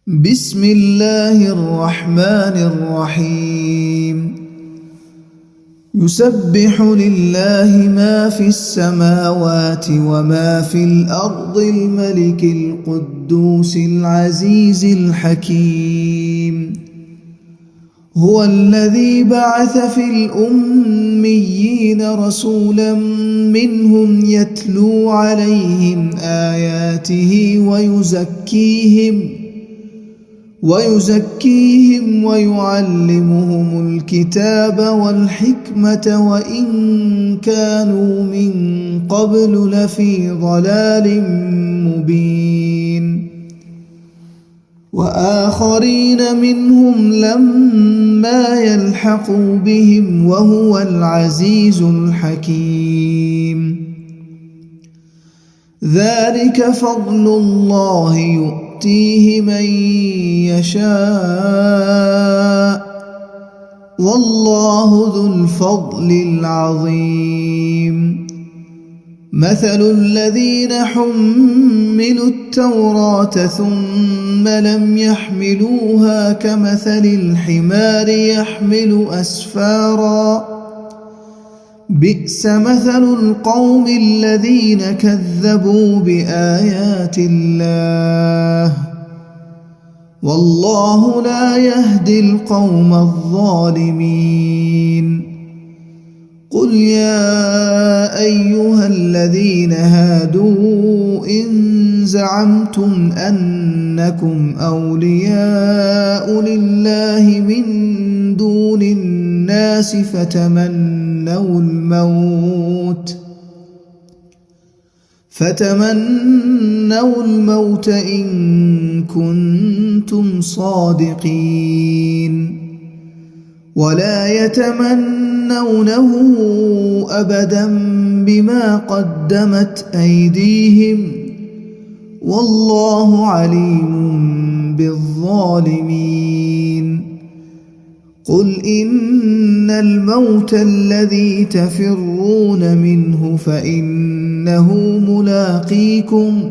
بسم الله الرحمن الرحيم يسبح لله ما في السماوات وما في الأرض الملك القدوس العزيز الحكيم هو الذي بعث في الأميين رسولا منهم يتلو عليهم آياته ويزكيهم ويعلمهم الكتاب والحكمة وإن كانوا من قبل لفي ضلال مبين وآخرين منهم لما يلحقوا بهم وهو العزيز الحكيم ذلك فضل الله يؤتيه من يشاء والله ذو الفضل العظيم مثل الذين حملوا التوراة ثم لم يحملوها كمثل الحمار يحمل أسفارا بئس مثل القوم الذين كذبوا بآيات الله والله لا يهدي القوم الظالمين قل يا أيها الذين هادوا إن زعمتم أنكم أولياء لله من دون الناس فتمنوا الموت إن كنتم صادقين ولا يتمنونه أبدا بما قدمت أيديهم والله عليم بالظالمين قل إن الموت الذي تفرون منه فإنه ملاقيكم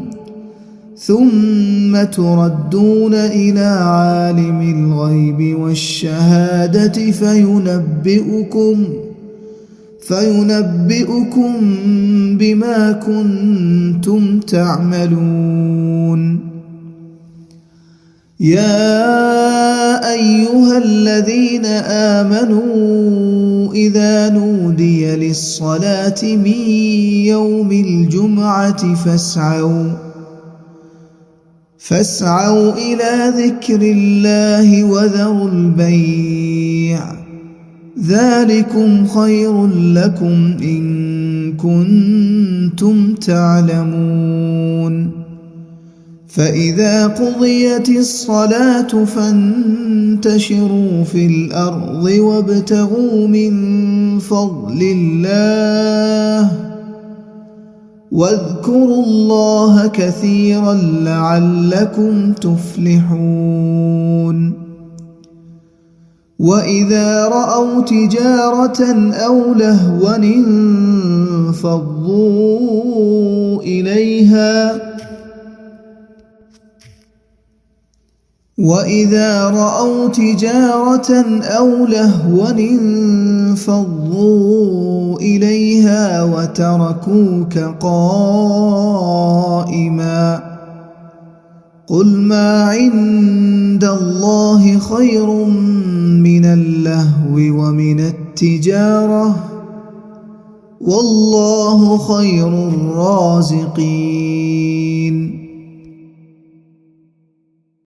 ثم تردون إلى عالم الغيب والشهادة فينبئكم بما كنتم تعملون يا أيها الذين آمنوا إذا نودي للصلاة من يوم الجمعة فاسعوا إلى ذكر الله وذروا البيع ذلكم خير لكم إن كنتم تعلمون فإذا قضيت الصلاة فانتشروا في الأرض وابتغوا من فضل الله واذكروا الله كثيرا لعلكم تفلحون وإذا رأوا تجارة أو لهوا انفضوا إليها وتركوك قائما قل ما عند الله خير من اللهو ومن التجارة والله خير الرازقين